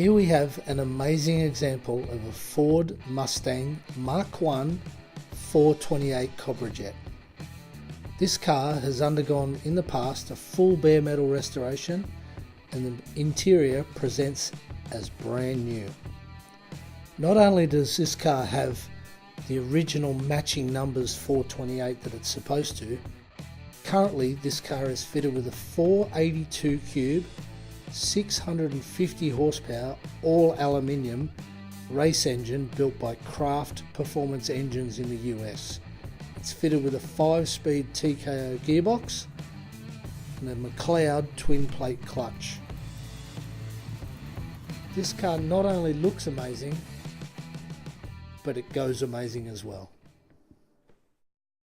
Here we have an amazing example of a Ford Mustang Mach 1 428 Cobra Jet. This car has undergone in the past a full bare metal restoration and the interior presents as brand new. Not only does this car have the original matching numbers 428 that it's supposed to, currently this car is fitted with a 482 cube, 650 horsepower, all aluminium race engine built by Craft Performance Engines in the US. It's fitted with a 5-speed TKO gearbox and a McLeod twin plate clutch. This car not only looks amazing, but it goes amazing as well.